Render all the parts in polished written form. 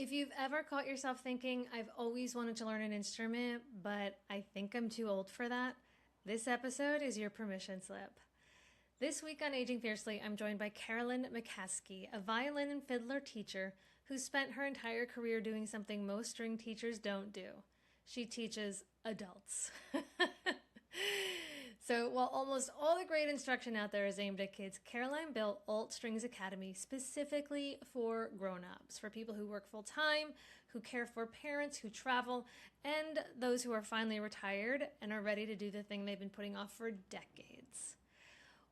If you've ever caught yourself thinking, I've always wanted to learn an instrument, but I think I'm too old for that, this episode is your permission slip. This week on Aging Fiercely, I'm joined by Caroline McCaskey, a violin and fiddler teacher who spent her entire career doing something most string teachers don't do. She teaches adults. So while almost all the great instruction out there is aimed at kids, Caroline built Alt Strings Academy specifically for grown-ups, for people who work full-time, who care for parents, who travel, and those who are finally retired and are ready to do the thing they've been putting off for decades.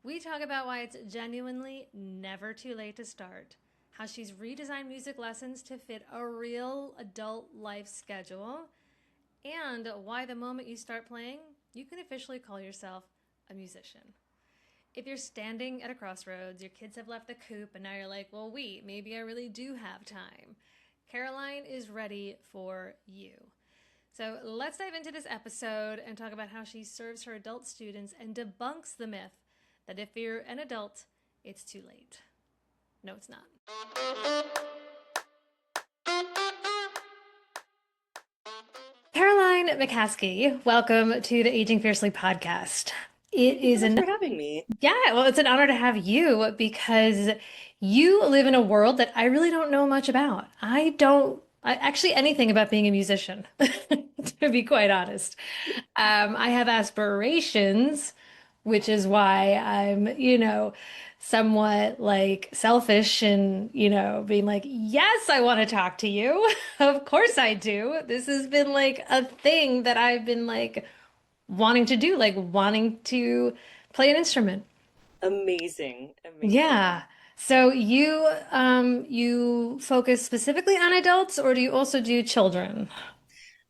We talk about why it's genuinely never too late to start, how she's redesigned music lessons to fit a real adult life schedule, and why the moment you start playing, you can officially call yourself a musician. If you're standing at a crossroads, your kids have left the coop, and now you're like, well, wait, maybe I really do have time. Caroline is ready for you. So let's dive into this episode and talk about how she serves her adult students and debunks the myth that if you're an adult, it's too late. No, it's not. Caroline McCaskey, welcome to the Aging Fiercely podcast. Thank you so much for having me. It's an honor to have you because you live in a world that I really don't know much about. Actually anything about being a musician, to be quite honest. I have aspirations, which is why I'm, somewhat like selfish and, being like, yes, I want to talk to you. Of course I do. This has been like a thing that I've been like wanting to do, like wanting to play an instrument. Amazing, amazing. Yeah. So you focus specifically on adults or do you also do children?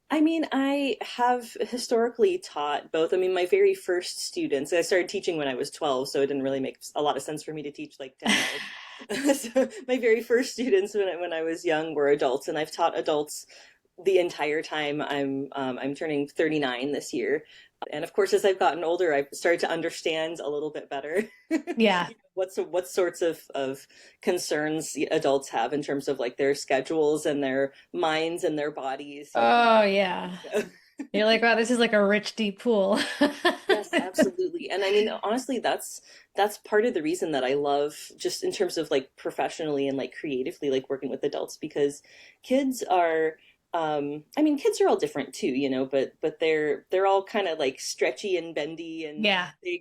I mean, I have historically taught both. I mean, my very first students, I started teaching when I was 12, so it didn't really make a lot of sense for me to teach like 10-year-olds. So my very first students when I was young were adults, and I've taught adults the entire time. I'm turning 39 this year. And of course, as I've gotten older, I've started to understand a little bit better Yeah. what sorts of concerns adults have in terms of like their schedules and their minds and their bodies, Oh yeah. So, You're like, wow, this is like a rich deep pool. yes, absolutely. And I mean, honestly, that's part of the reason that I love just in terms of like professionally and like creatively like working with adults because kids are I mean kids are all different too, but they're all kind of like stretchy and bendy and Yeah. they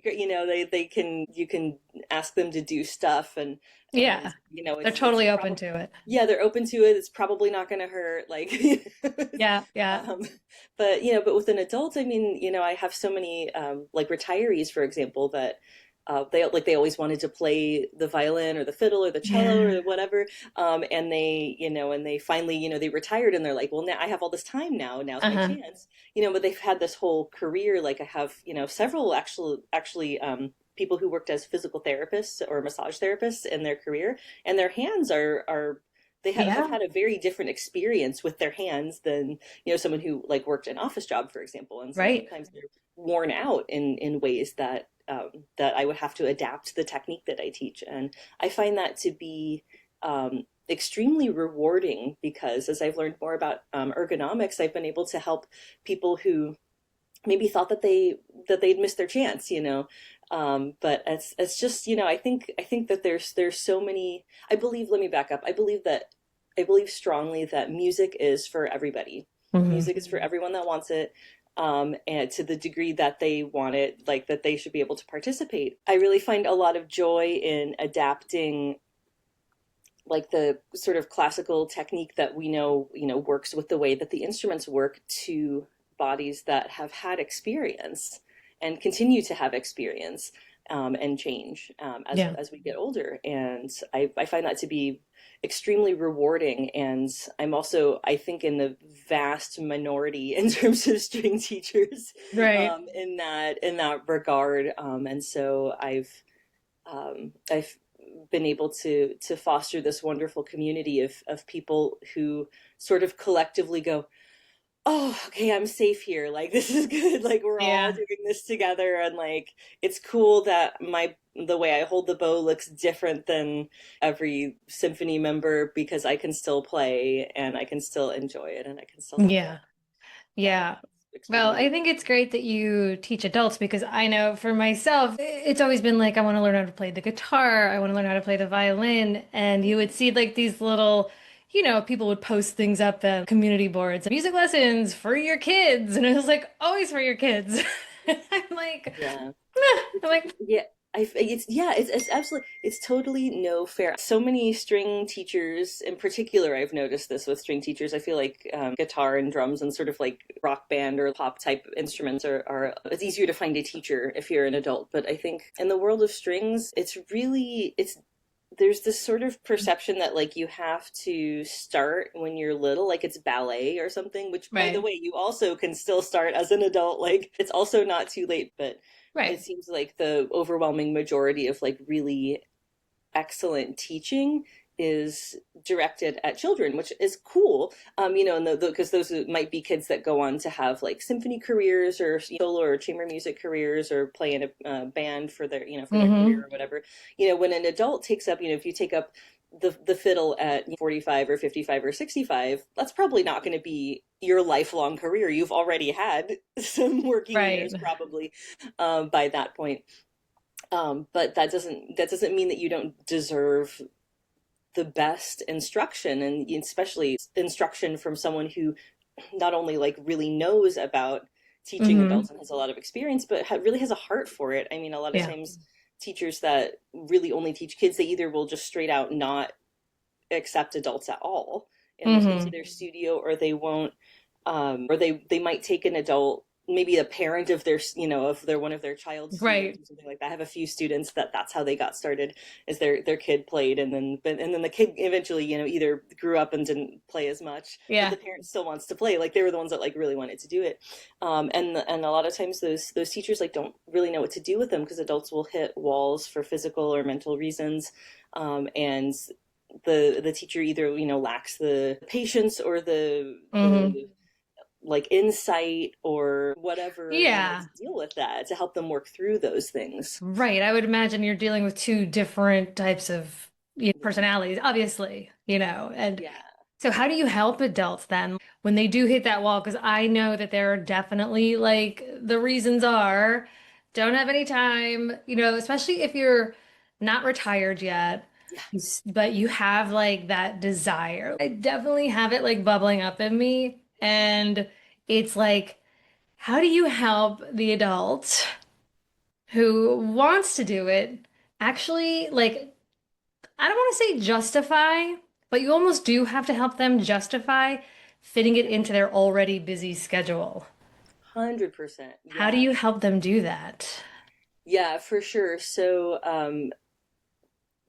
can you can ask them to do stuff and Yeah. They're it's totally open probably to it. yeah, they're open to it. It's probably not going to hurt like Yeah, yeah. um but with an adult, I mean, I have so many like retirees, for example, that they always wanted to play the violin or the fiddle or the cello or Yeah. whatever, and they finally, they retired and they're like, well, now I have all this time now. Now's my Uh-huh. chance, but they've had this whole career. Like I have, several actually people who worked as physical therapists or massage therapists in their career, and their hands are they have Yeah. had a very different experience with their hands than someone who like worked an office job, for example. And so Right. sometimes they're worn out in ways that I would have to adapt the technique that I teach. And I find that to be extremely rewarding because as I've learned more about ergonomics, I've been able to help people who maybe thought that they'd missed their chance, but it's just, I think that there's so many. I believe. Let me back up. I believe strongly that music is for everybody. Hmm. Music is for everyone that wants it. And to the degree that they want it, like that they should be able to participate. I really find a lot of joy in adapting like the sort of classical technique that we know, works with the way that the instruments work to bodies that have had experience and continue to have experience and change Yeah. as we get older. And I find that to be extremely rewarding. And I'm also, I think, in the vast minority in terms of string teachers Right. in that regard. And so I've been able to foster this wonderful community of people who sort of collectively go, oh, okay, I'm safe here. Like this is good. Like we're all Yeah. doing this together, and like it's cool that the way I hold the bow looks different than every symphony member because I can still play and I can still enjoy it and I can still have fun. Yeah. Yeah, Yeah. it's Well, extremely I think it's great that you teach adults because I know for myself, it's always been like, I want to learn how to play the guitar. I want to learn how to play the violin. And you would see like these little, people would post things up the community boards, music lessons for your kids. And it was like, always for your kids. I'm like, yeah. I'm like, Yeah, it's absolutely it's totally no fair. So many string teachers, in particular, I've noticed this with string teachers. I feel like guitar and drums and sort of like rock band or pop type instruments are it's easier to find a teacher if you're an adult. But I think in the world of strings, it's there's this sort of perception that like you have to start when you're little, like it's ballet or something, which by the right, way, you also can still start as an adult. Like it's also not too late, but it right. seems like the overwhelming majority of like really excellent teaching is directed at children, which is cool. And because those might be kids that go on to have like symphony careers or solo or chamber music careers or play in a band for their, for their career Hmm. or whatever. When an adult takes up, if you take up the fiddle at 45 or 55 or 65, that's probably not going to be your lifelong career. You've already had some working Right. years probably by that point. But that doesn't mean that you don't deserve the best instruction, and especially instruction from someone who not only like really knows about teaching Hmm. adults and has a lot of experience, but really has a heart for it. I mean, a lot of Yeah. times teachers that really only teach kids, they either will just straight out not accept adults at all into Hmm. their studio, or they won't, or they might take an adult, maybe a parent of their, of their one of their child's students Right. or something like that. I have a few students that's how they got started, is their kid played, and then the kid eventually, either grew up and didn't play as much, but the Yeah. parent still wants to play. Like they were the ones that like really wanted to do it, and a lot of times those teachers like don't really know what to do with them because adults will hit walls for physical or mental reasons, and the teacher either lacks the patience or Hmm. the like insight or whatever Yeah. to deal with that, to help them work through those things. Right. I would imagine you're dealing with two different types of Yeah, personalities, obviously, and yeah, so how do you help adults then when they do hit that wall? Because I know that there are definitely like the reasons are don't have any time, especially if you're not retired yet, yeah. but you have like that desire. I definitely have it like bubbling up in me. And it's like, how do you help the adult who wants to do it actually like I don't want to say justify, but you almost do have to help them justify fitting it into their already busy schedule. 100%. How do Yeah. you help them do that? Yeah, for sure. So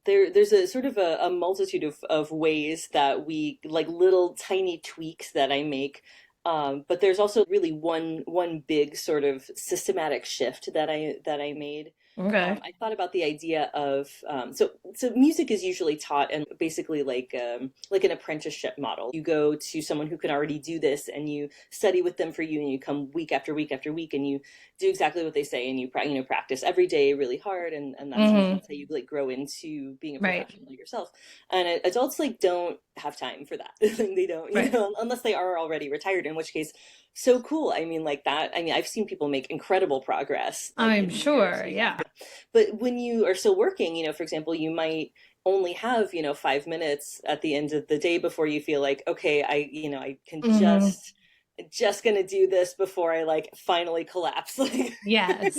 there's a sort of a multitude of ways that we like little tiny tweaks that I make. But there's also really one big sort of systematic shift that I made. Okay. I thought about the idea of so music is usually taught and basically like an apprenticeship model. You go to someone who can already do this, and you study with them for you, and you come week after week after week, and you do exactly what they say, and you practice every day really hard, and Hmm. that's how you like grow into being a Right. professional yourself. And adults like don't have time for that. They don't, Right. unless they are already retired, in which case so cool. I mean, like that. I mean, I've seen people make incredible progress, like I'm in years, sure. Yeah. But when you are still working, for example, you might only have, 5 minutes at the end of the day before you feel like, okay, I can Hmm. just gonna do this before I like finally collapse. Like, Yes.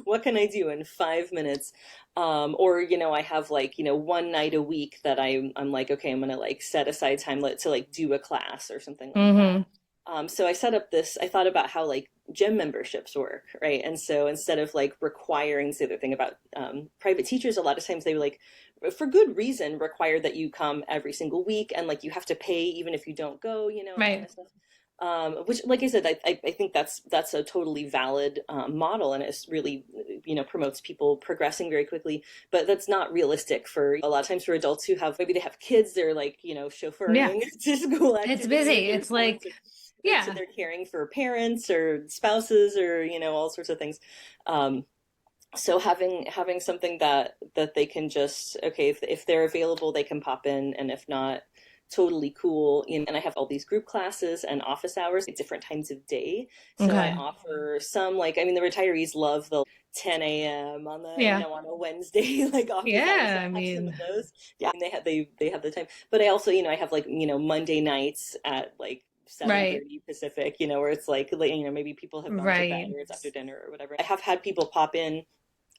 what can I do in 5 minutes? Or, I have like, one night a week that I'm like, okay, I'm gonna like set aside time to like do a class or something like that. Hmm. So I thought about how like gym memberships work, right? And so instead of like requiring, this the other thing about private teachers, a lot of times they like, for good reason, require that you come every single week, and like you have to pay even if you don't go, and that kind Right. of stuff. Which, like I said, I think that's a totally valid model, and it's really, promotes people progressing very quickly. But that's not realistic for a lot of times for adults who have maybe they have kids, they're like, Yeah. chauffeuring to school It's activities busy. or It's sports. like, right? So Yeah. they're caring for parents or spouses or, all sorts of things. Um, so having something that they can just, okay, if they're available, they can pop in, and if not, totally cool. And I have all these group classes and office hours at different times of day. So I Okay. offer some, like, I mean, the retirees love the 10 a.m. on the, Yeah. on a Wednesday, like office hours. So Yeah. I I have some of mean, those. Yeah, and they have the time. But I also, I have, like, Monday nights at like right. 7:30 Pacific, where it's like, maybe people have gone to bed Right. or it's after dinner or whatever. I have had people pop in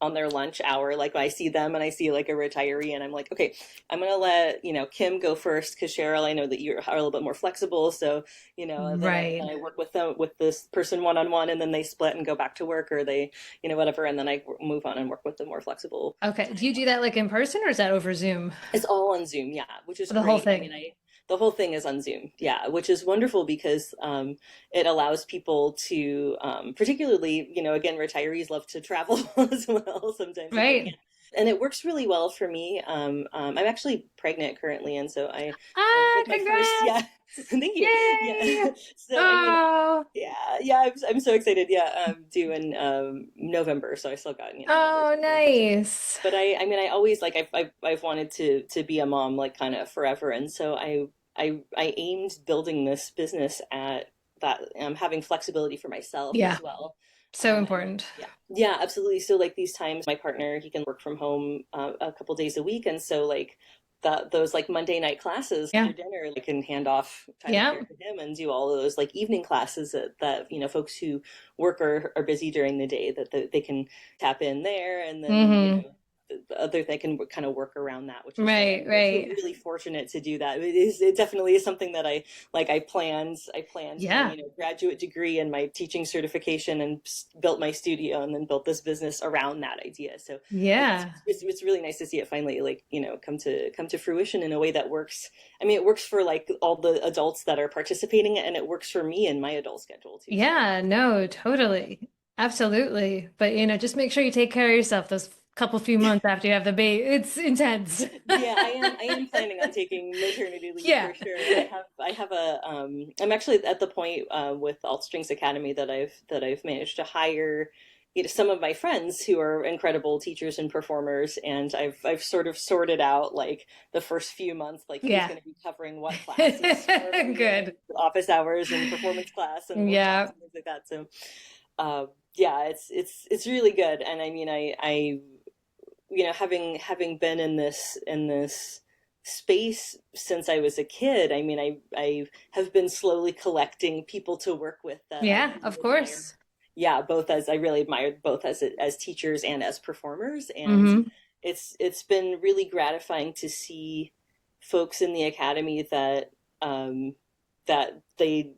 on their lunch hour. Like, I see them and I see like a retiree, and I'm like, okay, I'm gonna let Kim go first, because Cheryl, I know that you're a little bit more flexible, so Right. then I work with them, with this person one on one, and then they split and go back to work, or they whatever, and then I move on and work with the more flexible Okay. Do time you do that like in person or is that over Zoom? it's all on Zoom, yeah, which is The whole great. I mean, thing. the whole thing is on Zoom, yeah, which is wonderful because it allows people to, particularly, again, retirees love to travel as well sometimes if they can. Right. And it works really well for me. I'm actually pregnant currently, and so Ah, with my first, yeah, congrats. thank you, Yay. yeah. So I mean, Oh, yeah, yeah, I'm so excited. Yeah, due in November, so I still got November oh, to go. So, nice. but I mean, I always, like, I've wanted to be a mom, like, kind of forever, and so I aimed building this business at that, having flexibility for myself Yeah. as well. So And important. yeah, yeah, absolutely. So, like, these times, my partner, he can work from home a couple days a week, and so, like, those, like, Monday night classes Yeah. after dinner, I can hand off Yeah. childcare to him and do all of those, like, evening classes that folks who work are busy during the day, that they can tap in there, and then Mm-hmm. the other they can kind of work around that, which is, Right. I feel Right. really fortunate to do that. It definitely is something that I planned my Yeah. graduate degree and my teaching certification, and built my studio, and then built this business around that idea. So Yeah. it's really nice to see it finally, like, come to fruition in a way that works. I mean, it works for, like, all the adults that are participating, and it works for me and my adult schedule too. So Yeah. No, totally. Absolutely. But, just make sure you take care of yourself those couple few months after you have the baby. It's intense. yeah, I am planning on taking maternity leave Yeah. for sure. I have I'm actually at the point, with Alt Strings Academy, that I've managed to hire, some of my friends who are incredible teachers and performers, and I've sort of sorted out, like, the first few months, like, who's Yeah. going to be covering what classes for me, and Good. office hours and performance class and workshops Yeah. and things like that. So yeah, it's really good. And I mean, I having been in this space since I was a kid, I mean, I have been slowly collecting people to work with that I Yeah, really of admire. course. Yeah, both as I really admired, both as teachers and as performers, and Hmm. it's been really gratifying to see folks in the academy that they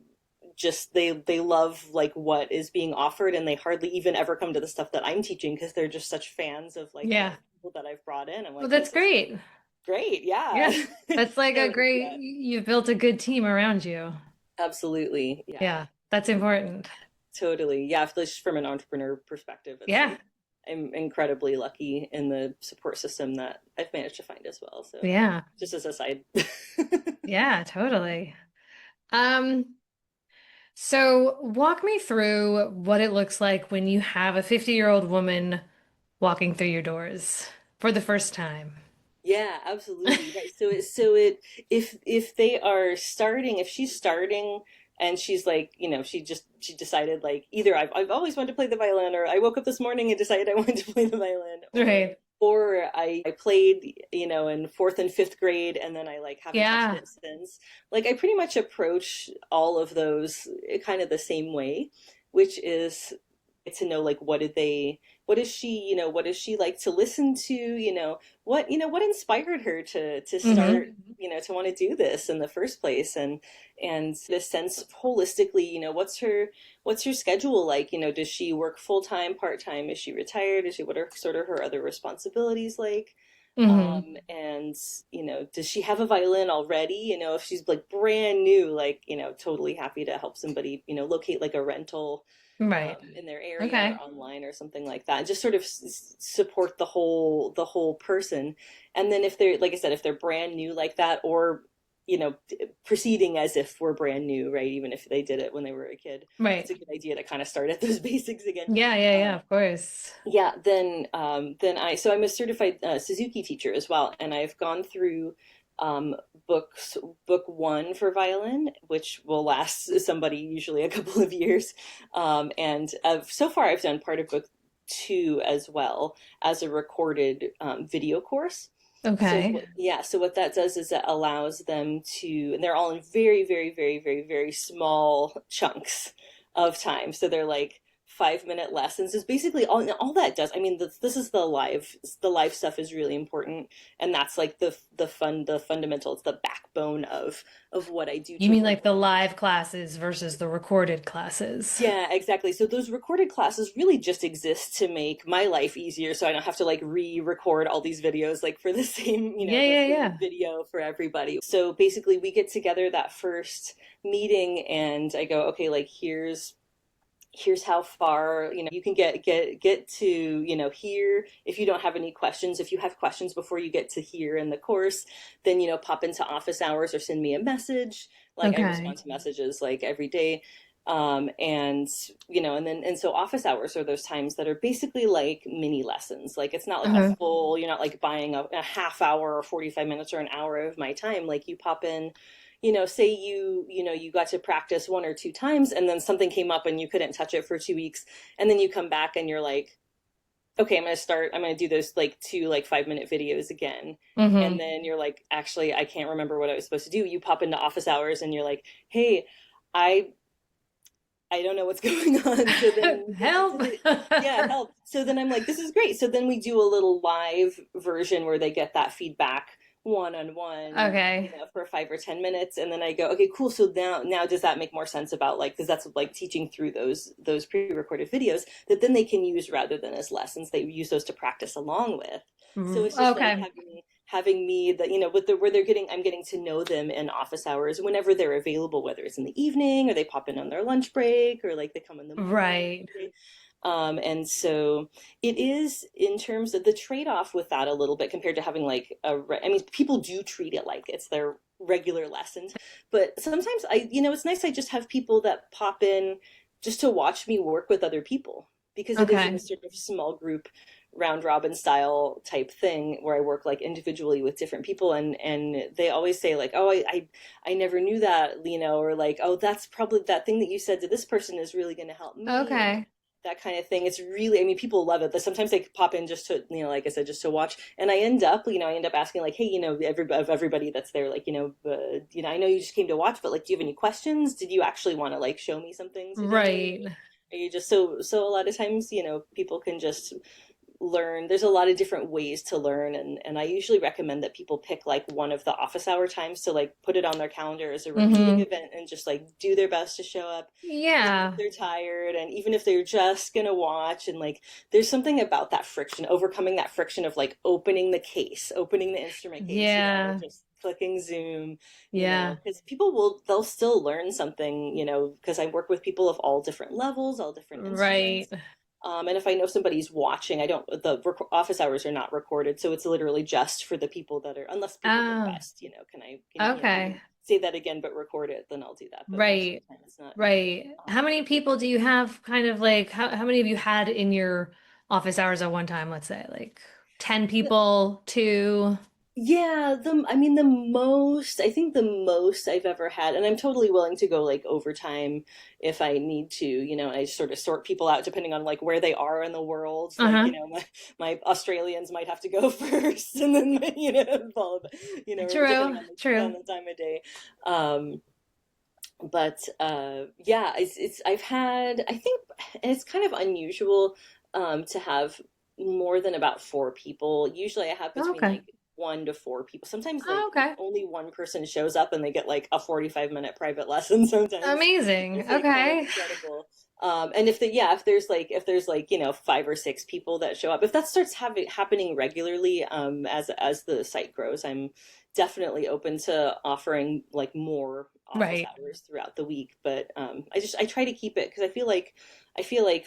love, like, what is being offered, and they hardly even ever come to the stuff that I'm teaching, because they're just such fans of, like, the Yeah. people that I've brought in. I'm Well, like, that's this is great. great, Yeah. yeah. That's like a So great, yeah, you've built a good team around you. absolutely, yeah, Yeah, that's important. totally, yeah. Just from an entrepreneur perspective, it's Yeah. like, I'm incredibly lucky in the support system that I've managed to find as well. So, Yeah. just as a side. Yeah, totally. Um, so walk me through what it looks like when you have a 50-year-old woman walking through your doors for the first time. Yeah, absolutely. Right. So if she's starting, and she's like, she decided, like, either I've always wanted to play the violin, or I woke up this morning and decided I wanted to play the violin, Right. or I played, in fourth and fifth grade, and then I, like, haven't touched Yeah. it since. Like, I pretty much approach all of those, kind of the same way, which is to know, like, what does she like to listen to, what inspired her to Hmm. start, to want to do this in the first place, and this sense holistically, what's her schedule like, does she work full-time, part-time, is she retired, what are sort of her other responsibilities like, Hmm. and does she have a violin already, if she's, like, brand new, like, totally happy to help somebody, locate, like, a rental, Right. in their area, or Okay. online, or something like that, and just sort of support the whole person. And then, if they're, like I said, if they're brand new like that, or proceeding as if we're brand new, right? Even if they did it when they were a kid, it's Right. a good idea to kind of start at those basics again. Yeah, yeah, yeah, Um, of course. yeah, so I'm a certified Suzuki teacher as well, and I've gone through um, book one for violin, which will last somebody usually a couple of years, and so far I've done part of book two as well as a recorded video course. Okay. So what that does is it allows them to, and they're all in very, very, very, very, very small chunks of time. So they're like 5 minute lessons. Is basically all that does. I mean, this is the live stuff is really important, and that's like the fundamental. It's the backbone of what I do You to mean work like with. the live classes versus the recorded classes? Yeah, exactly. So those recorded classes really just exist to make my life easier so I don't have to like re-record all these videos like for the same, Yeah, the yeah, same yeah. video for everybody. So basically we get together that first meeting and I go, okay, like here's how far, you can get to, here. If you don't have any questions, if you have questions before you get to here in the course, then, pop into office hours or send me a message. Like I Okay. respond to messages like every day. And and so office hours are those times that are basically like mini lessons. Like it's not like a Uh-huh. full, you're not like buying a half hour or 45 minutes or an hour of my time. Like you pop in, say you got to practice one or two times and then something came up and you couldn't touch it for 2 weeks. And then you come back and you're like, okay, I'm going to do those like two, like 5 minute videos again. And Mm-hmm. then you're like, actually, I can't remember what I was supposed to do. You pop into office hours and you're like, hey, I I don't know what's going on. So then, Help. yeah, help. So then I'm like, this is great. So then we do a little live version where they get that feedback one on one, Okay. for 5 or 10 minutes, and then I go, okay, cool. So now does that make more sense about like because that's like teaching through those pre-recorded videos that then they can use rather than as lessons. They use those to practice along with. So it's just like Okay. having me that with the where they're getting I'm getting to know them in office hours whenever they're available, whether it's in the evening or they pop in on their lunch break or like they come in the morning. Right. And so it is in terms of the trade-off with that a little bit compared to having like I mean, people do treat it like it's their regular lessons, but sometimes it's nice I just have people that pop in just to watch me work with other people because it is a Okay. sort of small group round robin style type thing where I work like individually with different people and they always say like, oh, I never knew that, or like, oh, that's probably that thing that you said to this person is really going to help me, or Okay. that kind of thing. It's really, I mean, people love it, but sometimes they pop in just to, like I said, just to watch. And I end up asking like, hey, everybody that's there, like, I know you just came to watch, but like, do you have any questions? Did you actually want to like show me something today? Right. Are you just so a lot of times, people can just learn. There's a lot of different ways to learn, and I usually recommend that people pick like one of the office hour times to like put it on their calendar as a repeating Mm-hmm. event and just like do their best to show up even if Yeah. they're tired and even if they're just gonna watch. And like there's something about that friction, overcoming that friction of like opening the instrument case, or Yeah. just clicking Zoom, Yeah. because they'll still learn something, because I work with people of all different levels, all different Right. instruments. And if I know somebody's watching, I don't, office hours are not recorded. So it's literally just for the people that are, unless people Oh, request, can you okay. say that again, but record it, then I'll do that. But most of Right. the time it's not. Right. How Um, many people do you have kind of like how many have you had in your office hours at one time, let's say? Like 10 people, two? Yeah, I think the most I've ever had, and I'm totally willing to go like overtime if I need to, I sort of sort people out depending on like where they are in the world. Like, Uh-huh. my Australians might have to go first and then, follow, depending True. on True. the time of day. Um, but yeah, I've had, I think, and it's kind of unusual to have more than about four people. Usually I have between Okay. like 1 to 4 people. Sometimes like Oh, okay. only one person shows up and they get like a 45-minute private lesson sometimes. Amazing. It's like kind of Okay. incredible. And if there's like, 5 or 6 people that show up, if that starts happening regularly, as the site grows, I'm definitely open to offering like more office Right. hours throughout the week. But I try to keep it because I feel like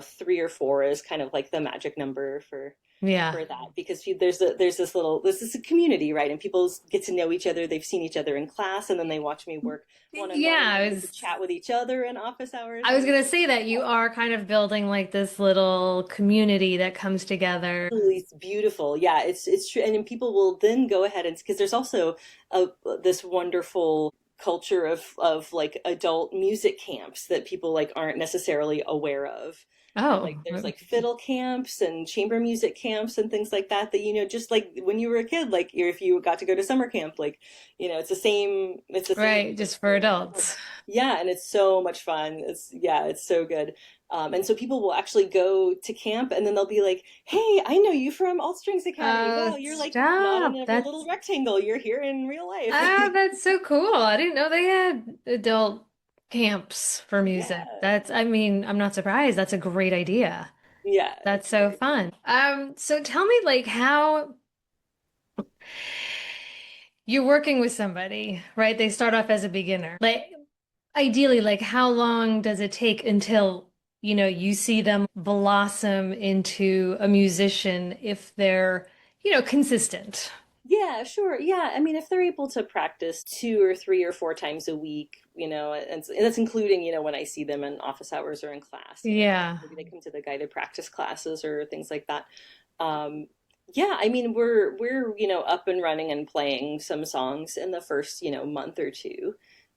3 or 4 is kind of like the magic number for Yeah. for that, because this is a community, right? And people get to know each other. They've seen each other in class, and then they watch me work one on one, and Yeah, then they get to chat with each other in office hours. I was And gonna say that you are kind of building like this little community that comes together. it's beautiful. Yeah, it's true. And then people will then go ahead and, because there's also a this wonderful culture of like adult music camps that people like aren't necessarily aware of. And like Oh, there's like fiddle camps and chamber music camps and things like that, that just like when you were a kid, like if you got to go to summer camp, like it's the same right, just just for for adults. adults. Yeah, and it's so much fun. It's so good. And so people will actually go to camp, and then they'll be like, "Hey, I know you from Alt Strings Academy. Oh, Wow, you're like not in stop. a little rectangle. You're here in real life." That's so cool. I didn't know they had adult camps for music. Yeah, I mean, I'm not surprised. That's a great idea. yeah, That's it's so really cool. fun. So tell me like how you're working with somebody, right? They start off as a beginner. Like ideally, like how long does it take until, you see them blossom into a musician if they're, consistent? Yeah, sure. Yeah, I mean, if they're able to practice 2 or 3 or 4 times a week, and that's including, when I see them in office hours or in class, Yeah. maybe they come to the guided practice classes or things like that. Um, yeah, I mean, we're, up and running and playing some songs in the first, month or two.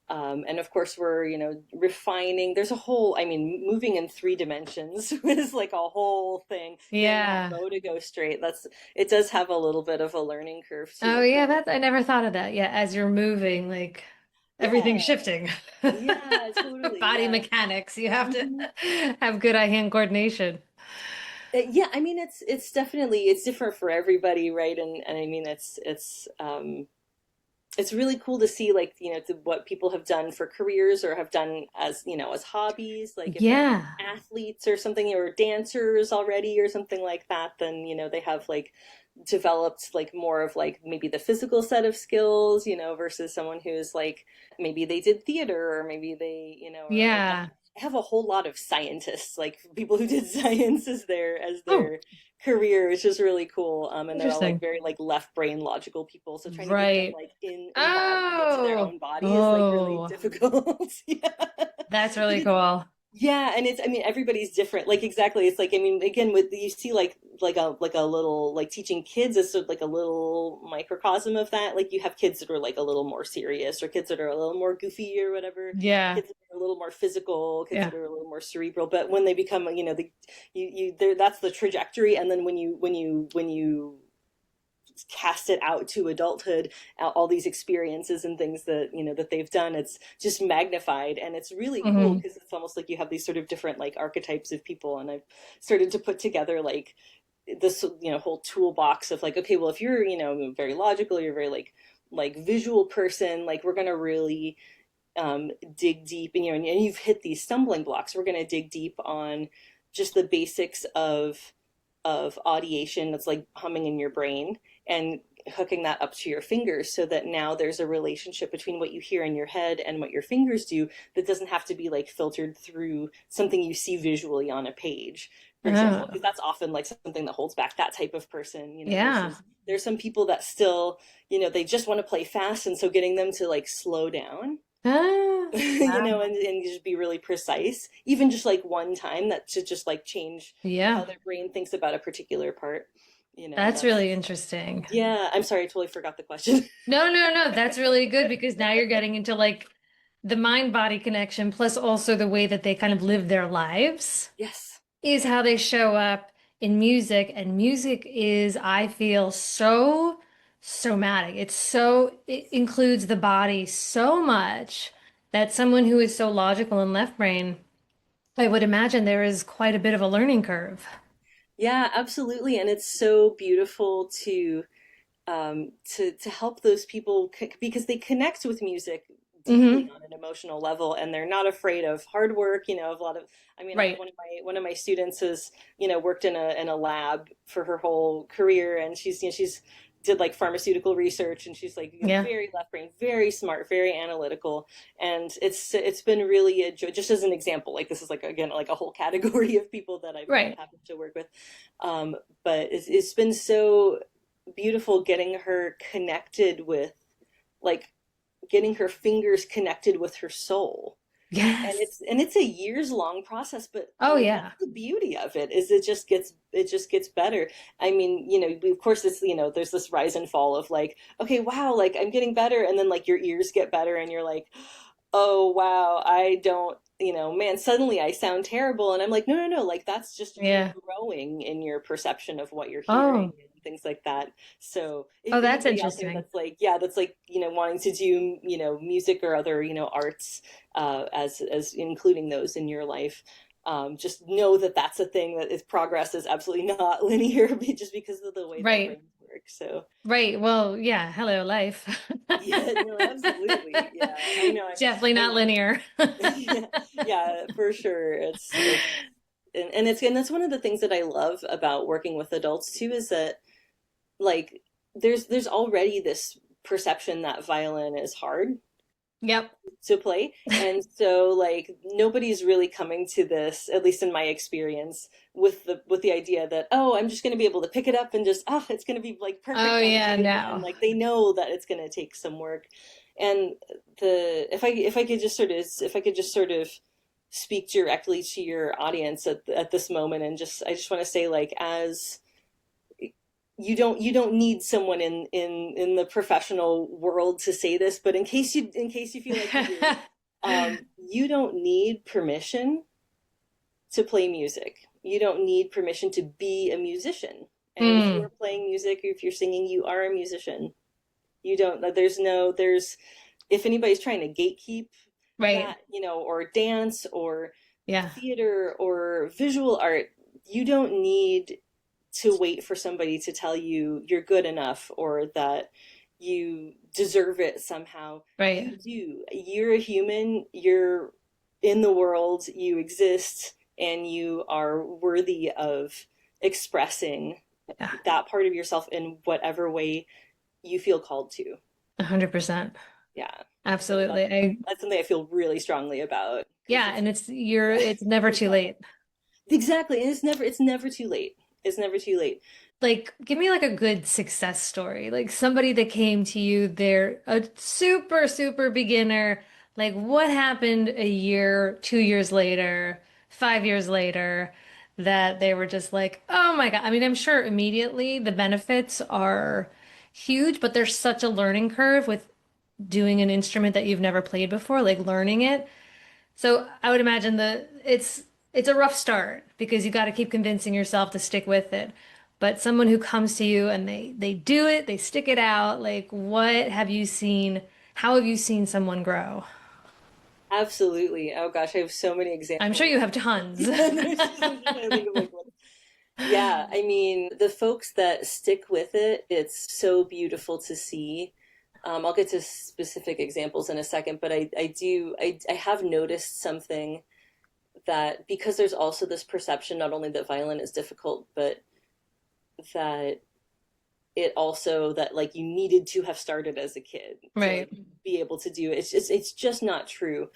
And of course, we're, refining. There's a whole, I mean, moving in 3 dimensions is like a whole thing. Getting that Yeah. bow to go straight. It does have a little bit of a learning curve to Oh it, yeah, but I never thought of that. Yeah, as you're moving, like everything's yeah, shifting. yeah, totally. Body Yeah. mechanics, you have to hmm have good eye-hand coordination. Yeah, I mean, it's definitely it's different for everybody, right? And I mean, it's really cool to see like what people have done for careers or have done as as hobbies, like if they're Yeah. athletes or something, or dancers already or something like that, then they have like developed like more of like maybe the physical set of skills, versus someone who's like maybe they did theater, or maybe they or like Yeah. have a whole lot of scientists, like people who did science as Oh, their career, which is really cool. And they're all like interesting. very like left brain logical people. So trying to get them Right. like in embodied into their Oh. own body is like really Oh. difficult. Yeah. That's But really it's cool. yeah, and I mean everybody's different. Like exactly. It's like I mean again with you see like a little like teaching kids is sort of like a little microcosm of that. Like you have kids that are like a little more serious, or kids that are a little more goofy or whatever. Yeah. Kids that are a little more physical, kids Yeah. that are a little more cerebral. But when they become, there that's the trajectory. And then when you cast it out to adulthood, all these experiences and things that that they've done, it's just magnified, and it's really cool Hmm. because it's almost like you have these sort of different like archetypes of people. And I've started to put together like this whole toolbox of like, okay, well, if you're very logical, you're very like visual person, like we're gonna really dig deep, and you've hit these stumbling blocks, we're gonna dig deep on just the basics of audiation that's like humming in your brain, and hooking that up to your fingers, so that now there's a relationship between what you hear in your head and what your fingers do, that doesn't have to be like filtered through something you see visually on a page, for example, Oh. because that's often like something that holds back that type of person, Yeah. versus there's some people that still, they just want to play fast, and so getting them to like slow down, Ah. Wow. and just be really precise, even just like one time, that should just like change Yeah. how their brain thinks about a particular part. That's really That's interesting. yeah. I'm sorry, I totally forgot the question. No, no, no. That's really good because now you're getting into like the mind-body connection, plus also the way that they kind of live their lives Yes. is how they show up in music. And music is, I feel, so somatic. It includes the body so much that someone who is so logical and left brain, I would imagine there is quite a bit of a learning curve. Yeah, absolutely. And it's so beautiful to help those people because they connect with music deeply Hmm. on an emotional level, and they're not afraid of hard work, of a lot of I mean, I have Right. one of my students has, worked in a lab for her whole career, and she's did like pharmaceutical research, and she's like Yeah. very left brain, very smart, very analytical. And it's been really a joy, just as an example. Like this is like again like a whole category of people that I've Right. happened to work with. But it's been so beautiful getting her connected with, like, getting her fingers connected with her soul. And Yes. it's a years long process, but Oh like that's yeah. the beauty of it, is it just gets better. I mean, of course it's, there's this rise and fall of like, okay, wow, like I'm getting better, and then like your ears get better and you're like, oh wow, I don't, man, suddenly I sound terrible. And I'm like, no, no, no, like that's just you Yeah. growing in your perception of what you're hearing Oh. and things like that. So if Oh, that's anybody out there interesting. that's like, yeah, that's like, wanting to do, music or other, arts, as including those in your life, just know that that's a thing, that is progress is absolutely not linear, just because of the way that Right. brains work. So Right. Well, yeah. Hello, life. yeah, no, absolutely. Yeah, I know. Definitely not And linear. yeah, yeah, for sure. It's and that's one of the things that I love about working with adults too, is that like there's already this perception that violin is hard Yep. to play. And so like nobody's really coming to this, at least in my experience, with the idea that, oh, I'm just going to be able to pick it up and just, oh, it's going to be like Oh perfect on yeah, day one. no. Like they know that it's going to take some work. And the if I could just sort of speak directly to your audience at this moment, and just I just want to say, like, as you don't need someone in the professional world to say this, but in case you feel like you do, you don't need permission to play music. You don't need permission to be a musician. And if you Mm, are playing music, or if you're singing, you are a musician. You don't, there's, if anybody's trying to gatekeep right. that, or dance or Yeah. theater or visual art, you don't need to wait for somebody to tell you you're good enough or that you deserve it somehow. Right. You do. You're a human, you're in the world, you exist, and you are worthy of expressing Yeah. that part of yourself in whatever way you feel called to. 100%. Yeah. So Absolutely. that's something I feel really strongly about, because Yeah, it's and yeah, it's never too late. exactly. And it's never too late. It's never too late. Like, give me like a good success story. Like somebody that came to you, they're a super, super beginner. Like, what happened a year, 2 years later, 5 years later, that they were just like, oh my God. I mean, I'm sure immediately the benefits are huge, but there's such a learning curve with doing an instrument that you've never played before, like learning it. So I would imagine that it's a rough start because you got to keep convincing yourself to stick with it. But someone who comes to you and they do it, they stick it out, like what have you seen? How have you seen someone grow? Absolutely. Oh gosh, I have so many I'm sure examples. you have tons. Yeah, I'm just trying to think of like what. Yeah, I mean, the folks that stick with it, it's so beautiful to see. I'll get to specific examples in a second, but I have noticed something, that because there's also this perception not only that violin is difficult, but that it also, that like you needed to have started as a kid to like Right. be able to do it. It's just not true.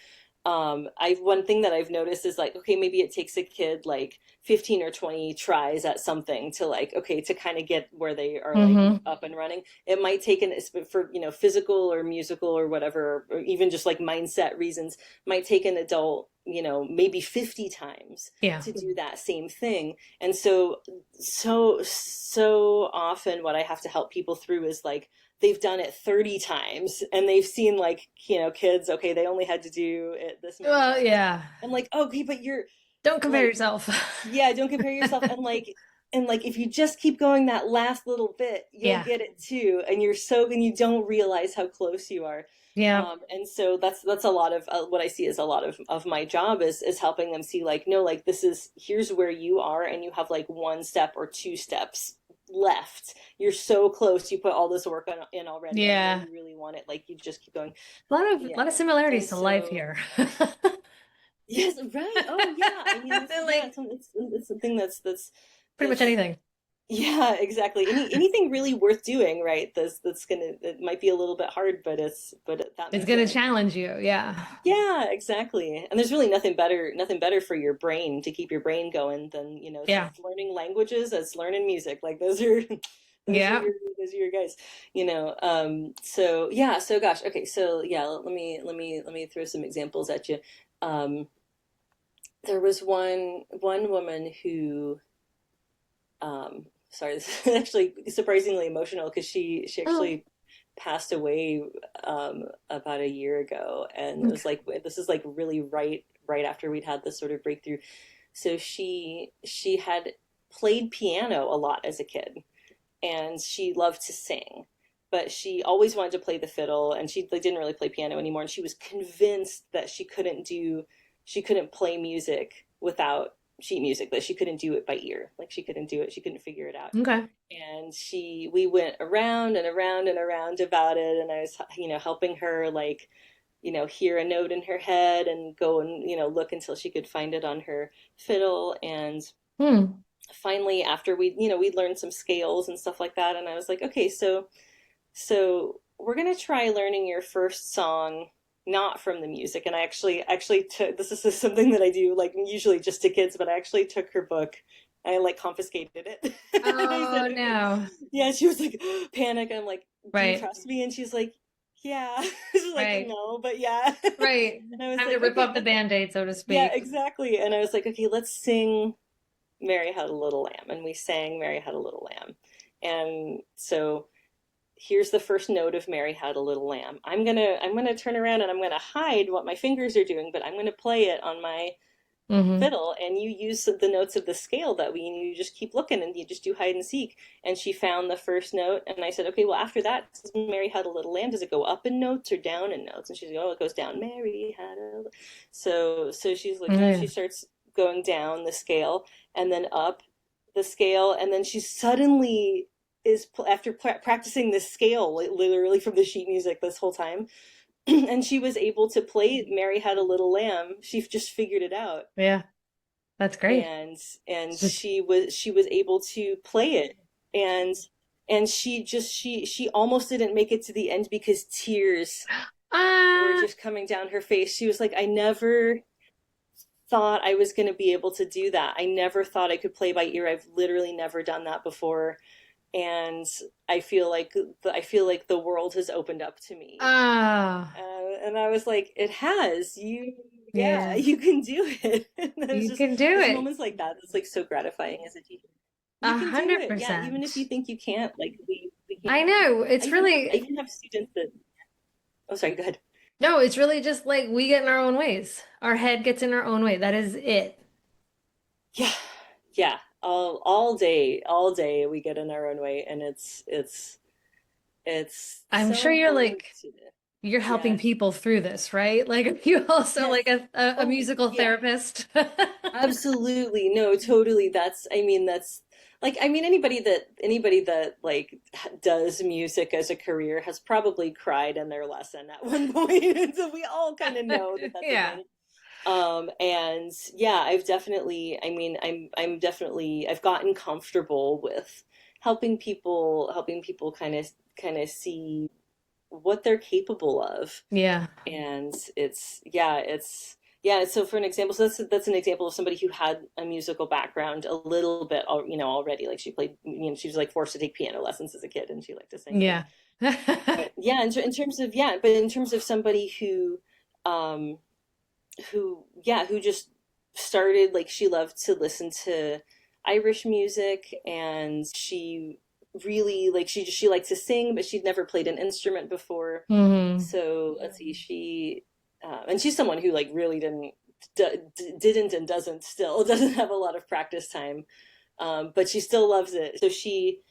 I one thing that I've noticed is like, okay, maybe it takes a kid like 15 or 20 tries at something to like, okay, to kind of get where they are like Hmm. up and running. It might take for, physical or musical or whatever, or even just like mindset reasons, might take an adult, maybe 50 times Yeah. to do that same thing. And so often what I have to help people through is like, they've done it 30 times and they've seen like, kids, okay, they only had to do it this many Well, times. yeah. I'm like, okay, but you're Don't compare like, yourself. yeah, don't compare yourself. And like if you just keep going that last little bit, you'll Yeah. get it too. And and you don't realize how close you are. Yeah. And so that's a lot of what I see as a lot of my job is helping them see like, no, like here's where you are, and you have like one step or two steps left. You're so close. You put all this work in already. I know Yeah. you really want it. Like you just keep going. Lot Yeah. of similarities And to life so here. yes, right. Oh yeah. I mean, Like it's something that's pretty much that's anything. Yeah, exactly. Anything really worth doing, right? That's gonna, it might be a little bit hard, but that It's makes gonna it. challenge you. Yeah. Yeah, exactly. And there's really nothing better for your brain to keep your brain going than, Yeah. learning languages as learning music. Like those are Yeah. those are your guys. So yeah, so gosh, okay, so yeah, let me throw some examples at you. Um, there was one woman who sorry, this is actually surprisingly emotional because she Oh, actually passed away about a year ago, and it was like this is like really right after we'd had this sort of breakthrough. So she had played piano a lot as a kid, and she loved to sing, but she always wanted to play the fiddle, and she like, didn't really play piano anymore, and she was convinced that she couldn't play music without sheet music, that she couldn't do it by ear, like she couldn't figure it out. okay. And we went around and around and around about it, and I was helping her, like, hear a note in her head and go and look until she could find it on her fiddle. And Hmm. finally, after we'd learned some scales and stuff like that, and I was like, okay, so we're gonna try learning your first song not from the music. And I actually took, this is something that I do like usually just to kids, but I actually took her book. I like confiscated it. And I said, Oh okay. no. Yeah, she was like panic. I'm like, do you Right. trust me? And she's like, yeah. She's like, Right. no, but yeah. Right. And I was Time to like, rip okay, off the let's, band-aid, so to yeah, speak. exactly. And I was like, okay, let's sing Mary Had a Little Lamb. And we sang Mary Had a Little Lamb. And so here's the first note of Mary Had a Little Lamb. I'm gonna turn around and I'm gonna hide what my fingers are doing, but I'm gonna play it on my Hmm. fiddle, and you use the notes of the scale that you just keep looking, and you just do hide and seek. And she found the first note, and I said, okay, well, after that, Mary Had a Little Lamb, does it go up in notes or down in notes? And she's like, oh, it goes down. Mary had a so she's like, she Yeah. starts going down the scale and then up the scale, and then she suddenly is, after practicing this scale literally from the sheet music this whole time, and she was able to play Mary Had a Little Lamb. She just figured it out, Yeah. That's great. and and It's just she was able to play it. And she almost didn't make it to the end because tears were ah, just coming down her face. She was like, I never thought I was going to be able to do that. I never thought I could play by ear. I've literally never done that before, and I feel like the world has opened up to me. ah, And I was like, it has. Yeah, yeah. you can do it. And it's You just, can do it's it. moments like that that's like so gratifying as a teacher. You A can do hundred it. Yeah, even if you percent. think you can't, like we I can. know. I It's even have I really even have students that. Oh, sorry. Go ahead. no, it's really just like we get in our own ways. Our head gets in our own way. That is it. Yeah, yeah. All day we get in our own way, and it's I'm so sure you're important like to. you're helping Yeah. people through this, right? Like are you also Yes. like a Oh, musical yeah. therapist? Absolutely. No, totally. That's like, I mean, anybody that like does music as a career has probably cried in their lesson at one point. And so we all kind of know that that's a Yeah. thing. And yeah, I'm definitely, I've gotten comfortable with helping people kind of see what they're capable of. Yeah. And yeah, so for an example, so that's an example of somebody who had a musical background a little bit, already. Like she played, she was like forced to take piano lessons as a kid, and she liked to sing. but Yeah. but yeah, in terms of, yeah, but in terms of somebody um who just started, like, she loved to listen to Irish music, and she really, like, she liked to sing, but she'd never played an instrument before. Hmm. So let's see, and she's someone who like really didn't and doesn't still doesn't have a lot of practice time, but she still loves it. So she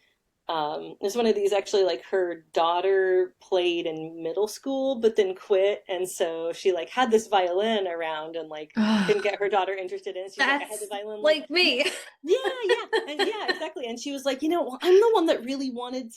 it's one of these, actually, like, her daughter played in middle school but then quit, and so she like had this violin around and like couldn't get her daughter interested in it. She's like, I had the That's violin, like, like me. yeah, yeah, and yeah, exactly. And she was like, well, I'm the one that really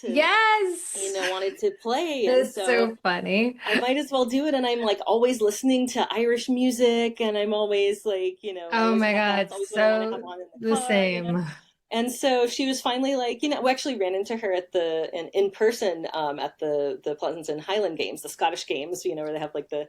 Yes. wanted to play, and That's so so funny. I might as well do it. And I'm like always listening to Irish music, and I'm always like, I Oh always my have that. God, It's always what I want to so have on in the the car. same. And so she was finally like, we actually ran into her at in person at the Pleasanton Highland Games, the Scottish Games, where they have like the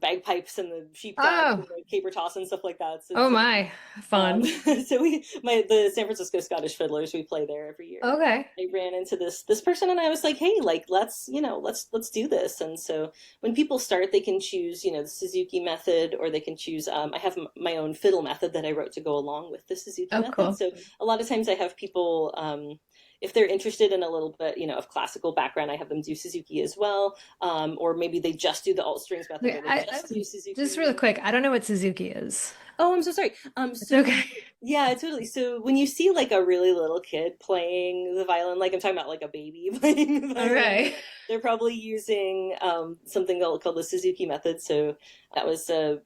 bagpipes and the sheepdogs Oh, and the caper toss and stuff like that. oh my, Um, fun. so the San Francisco Scottish Fiddlers, we play there every year. And Okay. I ran into this person, and I was like, hey, like let's do this. And so when people start, they can choose the Suzuki method, or they can choose. I have my own fiddle method that I wrote to go along with the Suzuki Oh, method. cool. So a lot of times I have people. If they're interested in a little bit, of classical background, I have them do Suzuki as well. Or maybe they just do the alt strings method, Wait, or they just do just really Suzuki. quick, I don't know what Suzuki is. Oh, I'm so sorry. It's So okay. yeah, totally. So when you see like a really little kid playing the violin, like I'm talking about like a baby playing the violin, Okay. they're probably using something called the Suzuki method. So that was uh,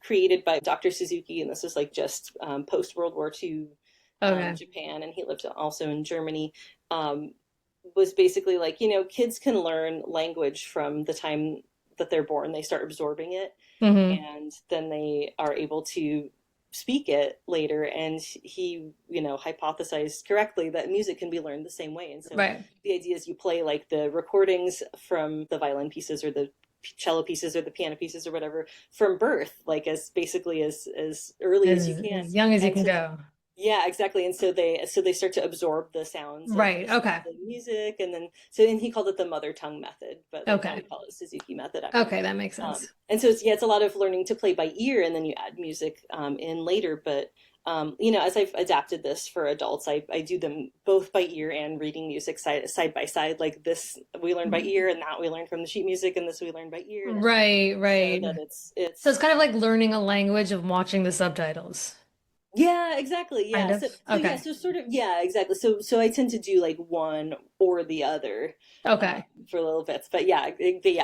created by Dr. Suzuki, and this was like just post World War II Okay. Japan, and he lived also in Germany. Um, was basically like, kids can learn language from the time that they're born. They start absorbing it, Hmm. and then they are able to speak it later. And he hypothesized correctly that music can be learned the same way. And so Right. the idea is you play like the recordings from the violin pieces or the cello pieces or the piano pieces or whatever from birth, like as basically as early as you can. As young as you And can so go. yeah, exactly. And so they start to absorb the sounds of Right. Okay. the music, and then and he called it the mother tongue method, but like now we Okay. call it Suzuki method Okay, actually. that makes sense. And so it's a lot of learning to play by ear, and then you add music in later. But as I've adapted this for adults, I do them both by ear and reading music side by side. Like this we learn by ear, and that we learn from the sheet music, and this we learn by ear, and Right, so right. that So it's it's kind of like learning a language of watching the subtitles. Yeah, exactly. Kind Yeah. of. Okay. So sort of yeah, exactly. So I tend to do like one or the other Okay. for little bits. But yeah,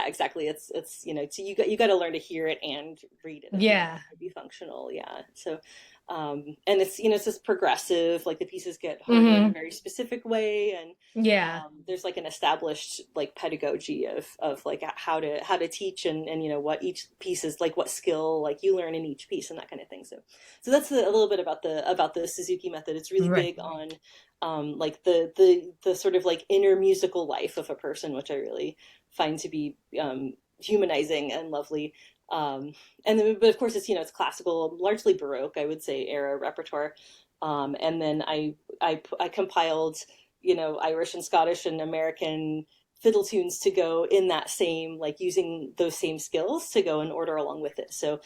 exactly. It's so you got to learn to hear it and read it as well Yeah. to be functional. Yeah. So and it's just progressive, like the pieces get harder in a Hmm. very specific way, and Yeah. there's like an established like pedagogy of like how to teach, and what each piece is like, what skill like you learn in each piece and that kind of thing. So that's a little bit about the Suzuki method. It's really Right. big on like the sort of like inner musical life of a person, which I really find to be humanizing and lovely. Um, and then, but of course, it's classical, largely Baroque, I would say, era repertoire. And then I compiled Irish and Scottish and American fiddle tunes to go in that same, like using those same skills to go in order along with it. So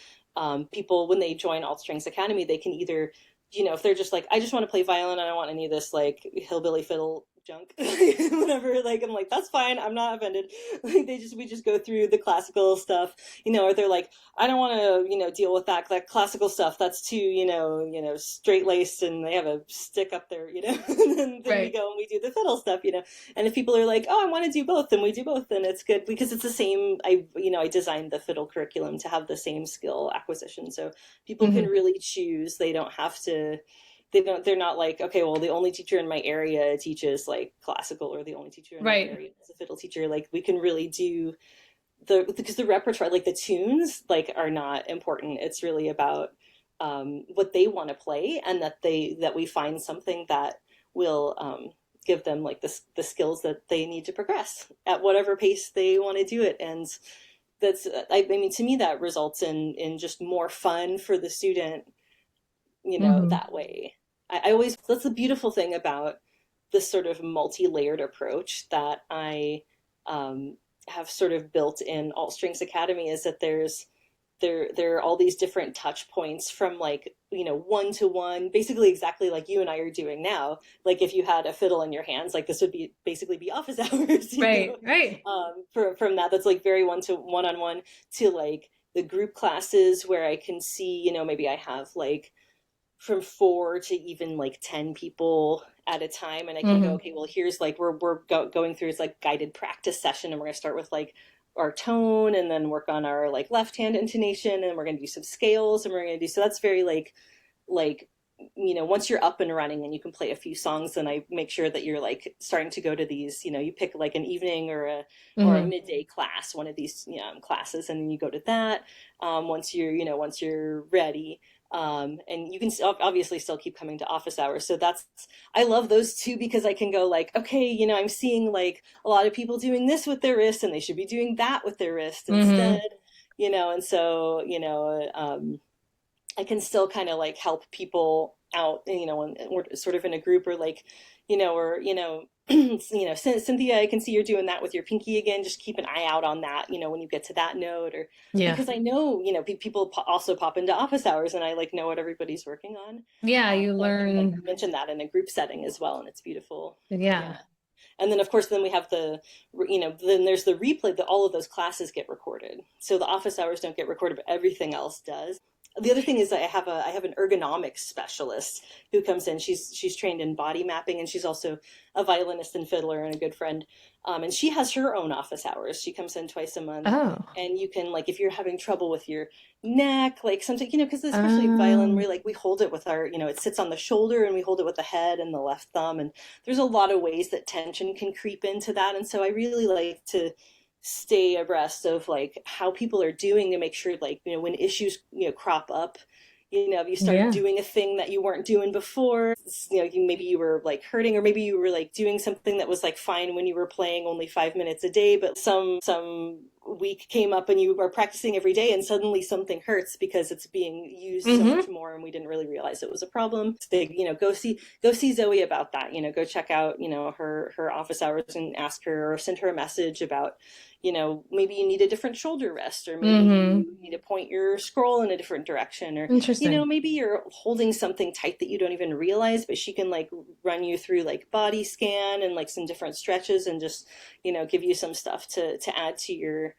people, when they join Alt Strings Academy, they can either, if they're just like, I just want to play violin, I don't want any of this like hillbilly fiddle junk, whatever. Like I'm like, that's fine, I'm not offended. Like we just go through the classical stuff, or they're like, I don't want to, deal with that classical stuff. That's too, straight laced, and they have a stick up there, and then we Right. go and we do the fiddle stuff, And if people are like, oh, I want to do both, then we do both, and it's good because it's the same. I designed the fiddle curriculum to have the same skill acquisition, so people can Hmm. really choose. They don't have to. They're not like, okay, well, the only teacher in my area teaches like classical, or the only teacher in my Right. area is a fiddle teacher. Like we can really do because the repertoire, like the tunes, like are not important. It's really about what they want to play, and that we find something that will give them like the skills that they need to progress at whatever pace they want to do it. And that's I mean, to me that results in just more fun for the student, Hmm. that way. I always, that's the beautiful thing about this sort of multi-layered approach that I have sort of built in Alt Strings Academy, is that there are all these different touch points from like, one to one, basically exactly like you and I are doing now. Like if you had a fiddle in your hands, like this would be basically be office hours, Right. Right. from that's like very one on one to like the group classes where I can see, maybe I have like from 4 to even like 10 people at a time, and I can go, Hmm. okay, well, here's like going through, it's like guided practice session, and we're going to start with like our tone, and then work on our like left hand intonation, and we're going to do some scales, and we're going to do, so that's very like once you're up and running and you can play a few songs, then I make sure that you're like starting to go to these, you pick like an evening or a Hmm. midday class, one of these classes, and then you go to that once you're ready. And you can obviously still keep coming to office hours. So I love those two because I can go like, okay, I'm seeing like a lot of people doing this with their wrist and they should be doing that with their wrist Hmm. instead, and so, I can still kind of like help people out, and we're sort of in a group or like, Cynthia, I can see you're doing that with your pinky again. Just keep an eye out on that, when you get to that note, or Yeah. because I know, people also pop into office hours and I like know what everybody's working on. Yeah, you So I can like learn. mention that in a group setting as well, and it's beautiful. Yeah. Yeah. And then of course, then we have then there's the replay that all of those classes get recorded. So the office hours don't get recorded, but everything else does. The other thing is I have an ergonomics specialist who comes in. She's trained in body mapping, and she's also a violinist and fiddler and a good friend. And she has her own office hours. She comes in twice a month, Oh. and you can like if you're having trouble with your neck, like something, because especially violin, Um, we hold it with our, it sits on the shoulder and we hold it with the head and the left thumb, and there's a lot of ways that tension can creep into that. And so I really like to stay abreast of like how people are doing to make sure like, when issues, crop up, if you start yeah. doing a thing that you weren't doing before, maybe you were like hurting, or maybe you were like doing something that was like fine when you were playing only 5 minutes a day, but some week came up and you are practicing every day and suddenly something hurts because it's being used so much Hmm. more and we didn't really realize it was a problem. So, go see Zoe about that. Go check out, her office hours and ask her or send her a message about, maybe you need a different shoulder rest, or maybe Hmm. you need to point your scroll in a different direction, or, Interesting. maybe you're holding something tight that you don't even realize, but she can like run you through like body scan and like some different stretches and just, give you some stuff to add to your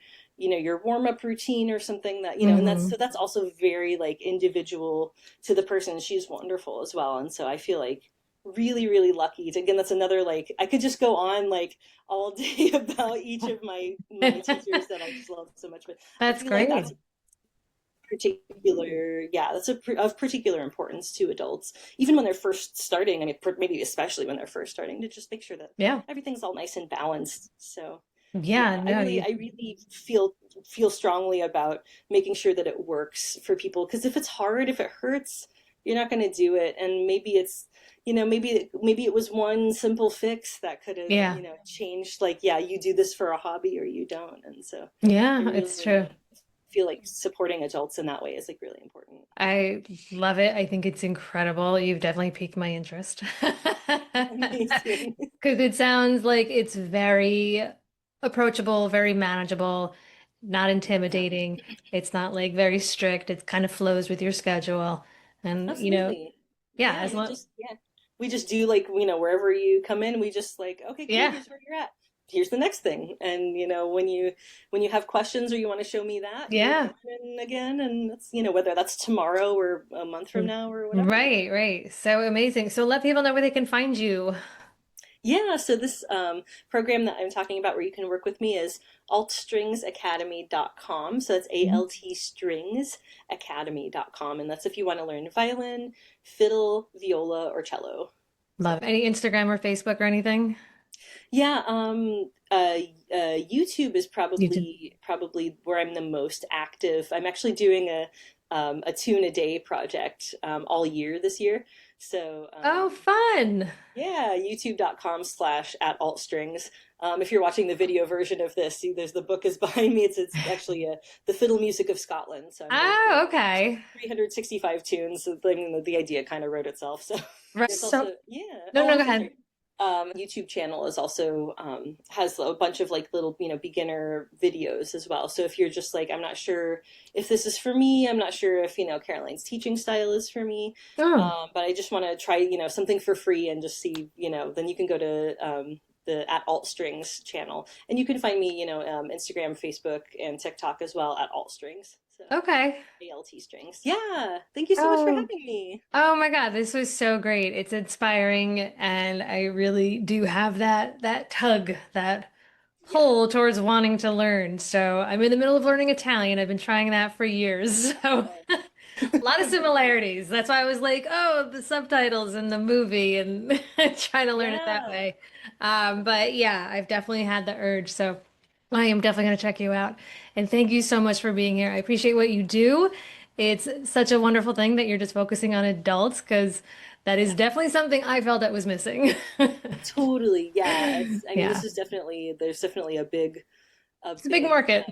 warm up routine or something that, and Hmm. that's also very like individual to the person. She's wonderful as well. And so I feel like really, really lucky to, again, that's another, like, I could just go on like all day about each of my teachers that I just love so much, but I That's feel like great. that's particular, yeah, that's of particular importance to adults, even when they're first starting. I mean, maybe especially when they're first starting, to just make sure that Yeah. everything's all nice and balanced. So Yeah. yeah, I No, really you, I really feel strongly about making sure that it works for people, because if it's hard, if it hurts, you're not going to do it. And maybe it's, maybe it was one simple fix that could have, yeah. changed, like, yeah, you do this for a hobby or you don't. And so I Yeah, really, it's true. really feel like supporting adults in that way is like really important. I love it. I think it's incredible. You've definitely piqued my interest. Amazing. Because it sounds like it's very approachable, very manageable, not intimidating. It's not like very strict. It kind of flows with your schedule. And, Absolutely. yeah, Yeah, as you long, just, yeah. We just do like, wherever you come in, we just like, okay, cool, yeah, here's where you're at. Here's the next thing. And when you have questions or you want to show me that, yeah. come in again, and that's, whether that's tomorrow or a month from now or whatever. Right, right. So amazing. So let people know where they can find you. Yeah, so this program that I'm talking about where you can work with me is altstringsacademy.com. So that's Mhm. altstringsacademy.com. And that's if you want to learn violin, fiddle, viola, or cello. So Love. Any Instagram or Facebook or anything? yeah, YouTube is YouTube. probably where I'm the most active. I'm actually doing a tune a day project all year this year. So Oh, fun. yeah, youtube.com/ at altstrings. If you're watching the video version of this, see, there's the book is behind me. It's actually the fiddle music of Scotland. So I'm going through Oh, okay. 365 tunes. So the idea kind of wrote itself. So Right. there's So, also, yeah. no, Oh, no, I'm go so ahead. sorry. YouTube channel is also has a bunch of like little, beginner videos as well. So if you're just like, I'm not sure if this is for me, I'm not sure if, Caroline's teaching style is for me, Oh, but I just want to try, something for free and just see, then you can go to the at Alt Strings channel, and you can find me, Instagram, Facebook, and TikTok as well at Alt Strings. So okay. ALT Strings. Yeah. Thank you so much for Oh, having me. oh my God, this was so great. It's inspiring, and I really do have that tug, that Yeah. pull towards wanting to learn. So I'm in the middle of learning Italian. I've been trying that for years. So Oh. A lot of similarities. That's why I was like, oh, the subtitles in the movie and trying to learn it that Yeah. way. But yeah, I've definitely had the urge. So I am definitely going to check you out. And thank you so much for being here. I appreciate what you do. It's such a wonderful thing that you're just focusing on adults because that is Yeah. definitely something I felt that was missing. Totally. Yeah. I mean, Yeah, this is definitely, there's definitely a it's a big big, market.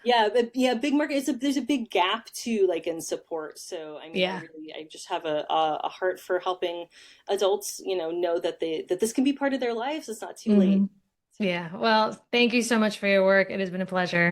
yeah, but yeah, big market. There's a big gap too, like in support. So, I mean, Yeah. I just have a heart for helping adults, know that that this can be part of their lives. It's not too late. Hmm. So, Yeah. Well, thank you so much for your work. It has been a pleasure.